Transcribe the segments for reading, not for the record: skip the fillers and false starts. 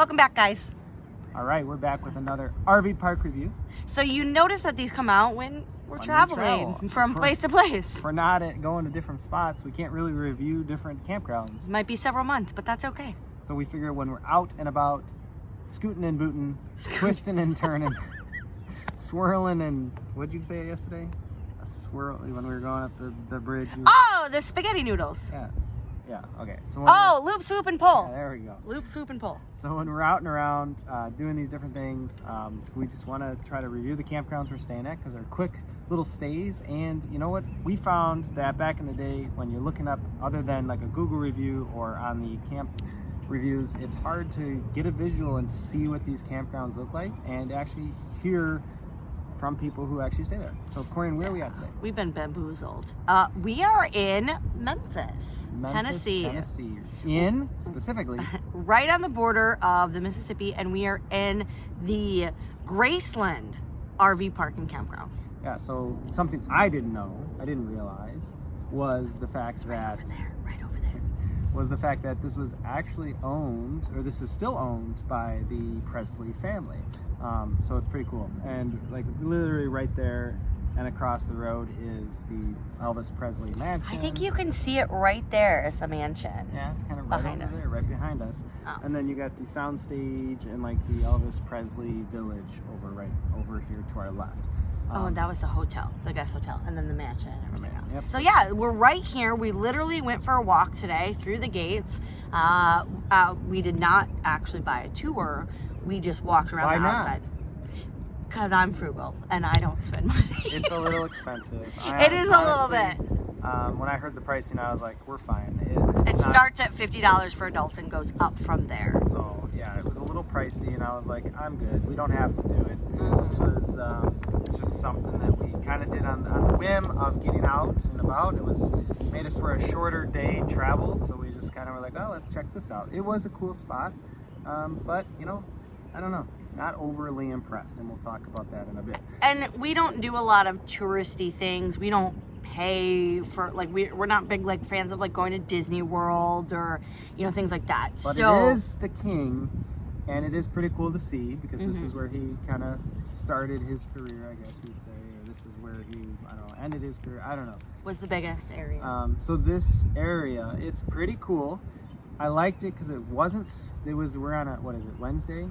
Welcome back, guys. All right, we're back with another RV park review. So you notice that these come out when we're traveling from place to place. If we're not going to different spots, we can't really review different campgrounds. It might be several months, but that's okay. So we figure when we're out and about, scooting and booting, twisting and turning, swirling and, what'd you say yesterday? A swirl when we were going up the bridge. Oh, the spaghetti noodles. Yeah, okay. So loop, swoop, and pull. Yeah, there we go. Loop, swoop, and pull. So when we're out and around doing these different things, we just want to try to review the campgrounds we're staying at because they're quick little stays. And you know what? We found that back in the day when you're looking up other than like a Google review or on the camp reviews, it's hard to get a visual and see what these campgrounds look like and actually hear from people who actually stay there. So Corinne, where are we at today? We've been bamboozled. We are in Memphis, Tennessee. Specifically right on the border of the Mississippi, and we are in the Graceland RV park and campground. Yeah, so something I didn't realize was the fact that right over there. Was the fact that this was actually owned, or this is still owned by the Presley family. So it's pretty cool. And like literally right there and across the road is the Elvis Presley mansion. I think you can see it right there as the mansion. Yeah, it's kind of right behind over us. there, right behind us. Oh. And then you got the soundstage and like the Elvis Presley village right over here to our left. And that was the hotel, the guest hotel, and then the mansion and everything else. Yep. So yeah, we're right here. We literally went for a walk today through the gates. We did not actually buy a tour. We just walked around the outside. Because I'm frugal and I don't spend money. It's a little expensive. It is a little bit. When I heard the pricing, I was like, we're fine. It starts at $50 for adults and goes up from there. So yeah, it was a little pricey and I was like, I'm good. We don't have to do it. This was just something that we kind of did on the whim of getting out and about. It was made it for a shorter day travel. So we just kind of were like, oh, let's check this out. It was a cool spot. But you know, I don't know. Not overly impressed, and we'll talk about that in a bit. And we don't do a lot of touristy things. We don't pay for, like, we're not big like fans of like going to Disney World or, you know, things like that. But it is the king, and it is pretty cool to see because this is where he kind of started his career, I guess you'd say, or this is where he, I don't know, ended his career. I don't know. Was the biggest area. So this area, it's pretty cool. I liked it because we're on a, what is it, Wednesday?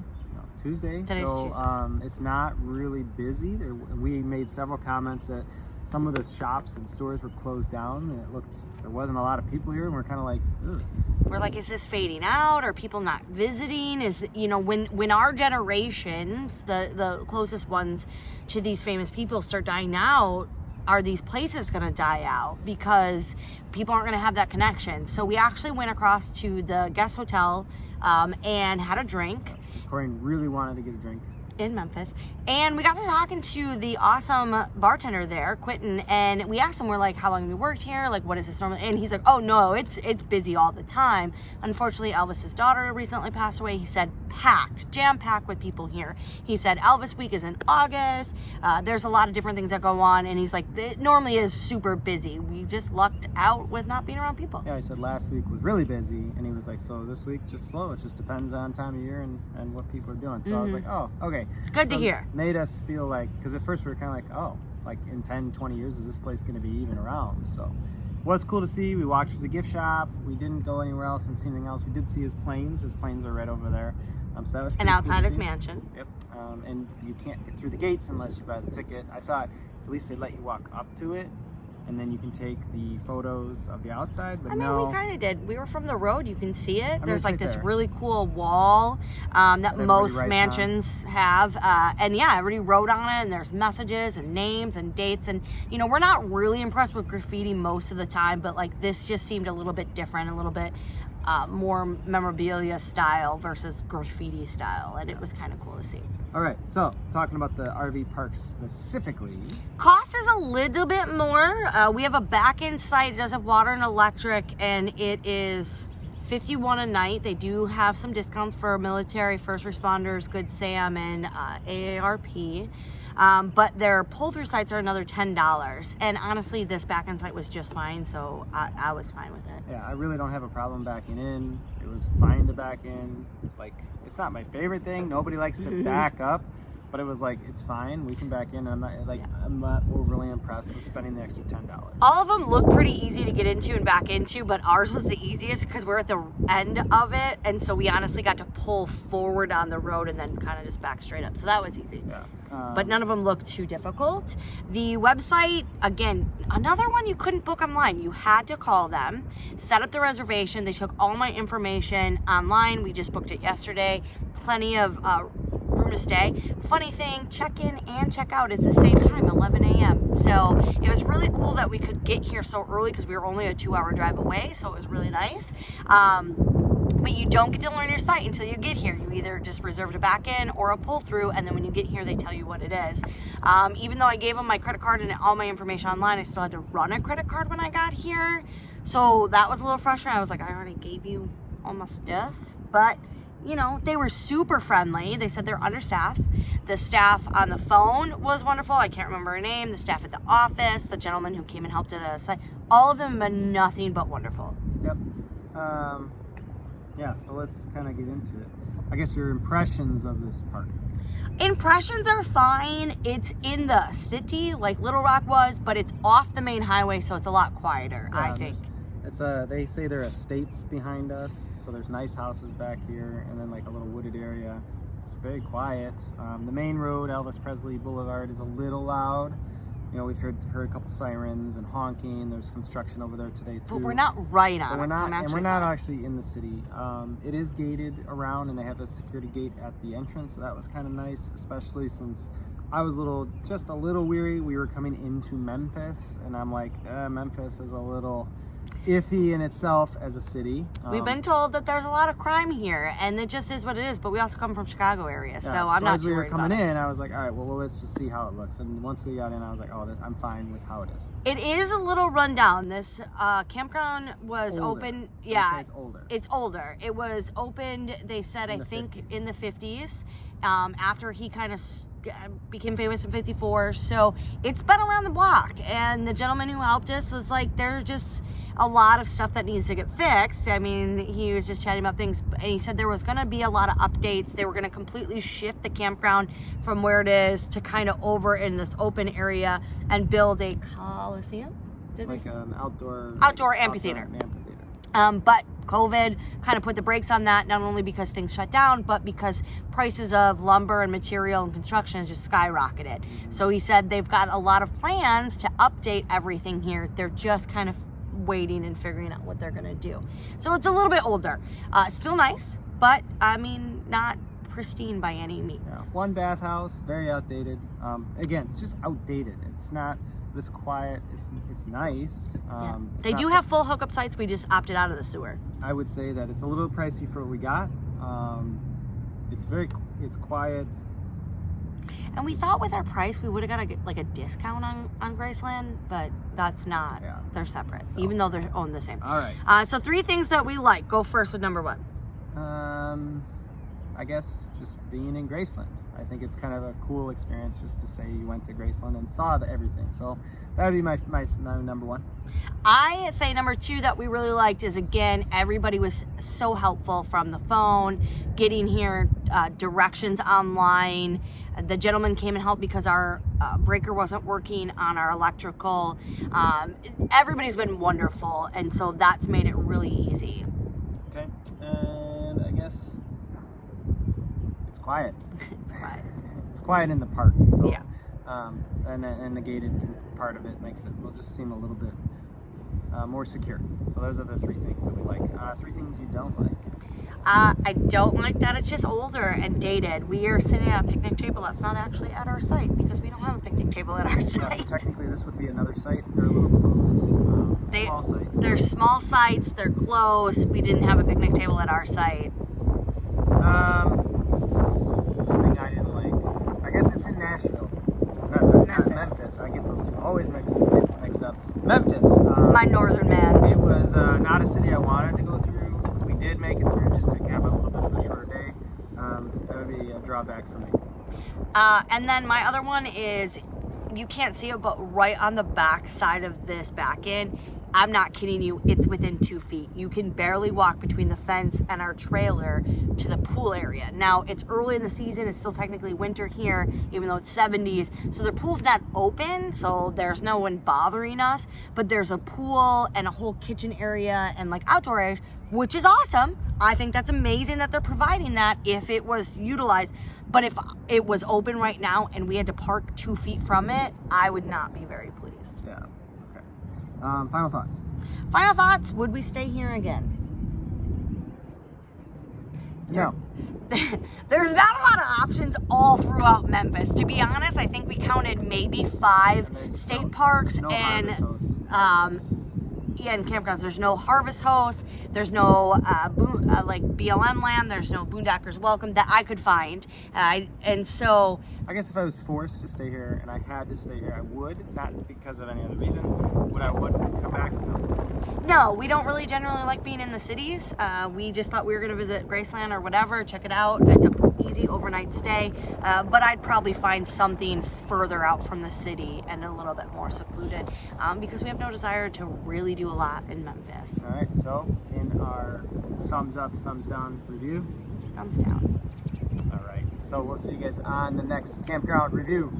Tuesday. Today's Tuesday. It's not really busy. We made several comments that some of the shops and stores were closed down and there wasn't a lot of people here, and we're kind of like, ugh. We're like, is this fading out? Are people not visiting? Is, you know, when our generations, the closest ones to these famous people, start dying out, are these places going to die out because people aren't going to have that connection? So we actually went across to the guest hotel and had a drink. Corinne really wanted to get a drink in Memphis, and we got to talking to the awesome bartender there, Quentin, and we asked him, we're like, how long have you worked here? Like, what is this normally? And he's like, oh no, it's busy all the time. Unfortunately, Elvis's daughter recently passed away. He said jam-packed with people here. He said Elvis week is in August. There's a lot of different things that go on, and he's like, it normally is super busy. We just lucked out with not being around people. Yeah, he said last week was really busy, and he was like, so this week just slow. It just depends on time of year and what people are doing. So I was like, oh, okay. Good to hear. Made us feel like, because at first we were kind of like, oh, like in 10, 20 years, is this place going to be even around? So it was cool to see. We walked through the gift shop. We didn't go anywhere else and see anything else. We did see his planes. His planes are right over there. So that was pretty outside cool his mansion. Yep. And you can't get through the gates unless you buy the ticket. I thought at least they'd let you walk up to it, and then you can take the photos of the outside, but no. We kind of did. We were from the road. You can see it. There's like this there. really cool wall that most mansions have. And yeah, everybody wrote on it, and there's messages and names and dates. And, you know, we're not really impressed with graffiti most of the time, but like this just seemed a little bit different, a little bit more memorabilia style versus graffiti style. And it was kind of cool to see. All right, so talking about the RV park specifically. Cost is a little bit more. We have a back-end site. It does have water and electric, and it is $51 a night. They do have some discounts for military, first responders, Good Sam, and AARP. But their pull-through sites are another $10. And honestly, this back-end site was just fine, so I was fine with it. Yeah, I really don't have a problem backing in. It was fine to back in. Like, it's not my favorite thing. Nobody likes to back up, but it was like, it's fine. We can back in. I'm not overly impressed with spending the extra $10. All of them look pretty easy to get into and back into, but ours was the easiest because we're at the end of it, and so we honestly got to pull forward on the road and then kind of just back straight up. So that was easy. Yeah. But none of them looked too difficult. The website, again, another one you couldn't book online. You had to call them, set up the reservation. They took all my information online. We just booked it yesterday. Plenty of room to stay. Funny thing, check-in and check-out is the same time, 11 a.m. So it was really cool that we could get here so early because we were only a 2-hour drive away, so it was really nice. But you don't get to learn your site until you get here. You either just reserve a back-in or a pull-through, and then when you get here, they tell you what it is. Even though I gave them my credit card and all my information online, I still had to run a credit card when I got here. So that was a little frustrating. I was like, I already gave you all my stuff. But, you know, they were super friendly. They said they're understaffed. The staff on the phone was wonderful. I can't remember her name. The staff at the office, the gentleman who came and helped at a site. All of them have been nothing but wonderful. Yep. Yeah, so let's kind of get into it. I guess your impressions of this park. Impressions are fine. It's in the city like Little Rock was, but it's off the main highway, so it's a lot quieter, I think. They say there are estates behind us, so there's nice houses back here, and then like a little wooded area. It's very quiet. The main road, Elvis Presley Boulevard, is a little loud. You know, we've heard a couple sirens and honking. There's construction over there today too. But we're not right on we're it, not, so I'm and we're not actually in the city. It is gated around, and they have a security gate at the entrance, so that was kind of nice, especially since I was just a little weary. We were coming into Memphis, and I'm like, Memphis is a little iffy in itself as a city. We've been told that there's a lot of crime here, and it just is what it is, but we also come from Chicago area, so I'm not as we too were worried coming about in, I was like, all right, well, let's just see how it looks. And once we got in, I was like, oh, I'm fine with how it is. It is a little rundown. This campground was open. Yeah, it's older. It's older. It was opened, they said, I think, in the 50s, after he kind of became famous in 54. So it's been around the block, and the gentleman who helped us was like, there's just a lot of stuff that needs to get fixed. I mean, he was just chatting about things, and he said there was going to be a lot of updates. They were going to completely shift the campground from where it is to kind of over in this open area and build a coliseum. Like an outdoor amphitheater. But COVID kind of put the brakes on that, not only because things shut down, but because prices of lumber and material and construction just skyrocketed. Mm-hmm. So he said they've got a lot of plans to update everything here. They're just kind of waiting and figuring out what they're going to do. So it's a little bit older. Still nice, but I mean, not pristine by any means. Yeah. One bathhouse, very outdated. Again, it's just outdated. It's not, but it's quiet. It's nice. They do have full hookup sites. We just opted out of the sewer. I would say that it's a little pricey for what we got. It's quiet. And we thought with our price, we would have got a discount on Graceland, but that's not. Yeah. They're separate, even though they're owned the same. All right. So 3 things that we like. Go first with number 1. I guess just being in Graceland. I think it's kind of a cool experience just to say you went to Graceland and saw everything. So that would be my number 1. I say number 2 that we really liked is, again, everybody was so helpful from the phone, getting here, directions online. The gentleman came and helped because our breaker wasn't working on our electrical. Everybody's been wonderful, and so that's made it really easy. Okay, and I guess it's quiet. It's quiet. It's quiet in the park. So, yeah. And the gated part of it makes it will just seem a little bit more secure. So those are the 3 things that we like. 3 things you don't like. I don't like that it's just older and dated. We are sitting at a picnic table that's not actually at our site because we don't have a picnic table at our site. Technically, this would be another site. They're a little close. Small sites. They're small sites. They're close. We didn't have a picnic table at our site. Thing I didn't like. I guess it's in Nashville. Not Memphis. I get those two always mixed up. Memphis. My northern man. It was not a city I wanted to go through. We did make it through just to have a little bit of a shorter day. That would be a drawback for me. And then my other one is, you can't see it, but right on the back side of this back end, I'm not kidding you, it's within 2 feet. You can barely walk between the fence and our trailer to the pool area. Now, it's early in the season, it's still technically winter here, even though it's 70s. So the pool's not open, so there's no one bothering us, but there's a pool and a whole kitchen area and like outdoor area, which is awesome. I think that's amazing that they're providing that if it was utilized. But if it was open right now and we had to park 2 feet from it, I would not be very pleased. Yeah. Okay. Final thoughts. Final thoughts, would we stay here again? No. There's not a lot of options all throughout Memphis. To be honest, I think we counted maybe 5 state parks and and campgrounds. There's no Harvest Host. There's no like BLM land. There's no Boondockers Welcome that I could find. And so I guess if I was forced to stay here and I had to stay here, I would, not because of any other reason. Would I come back? No, we don't really generally like being in the cities. We just thought we were going to visit Graceland or whatever, check it out. It's an easy overnight stay, but I'd probably find something further out from the city and a little bit more secluded because we have no desire to really do a lot in Memphis. All right, so in our thumbs up, thumbs down review. Thumbs down. All right, so we'll see you guys on the next campground review.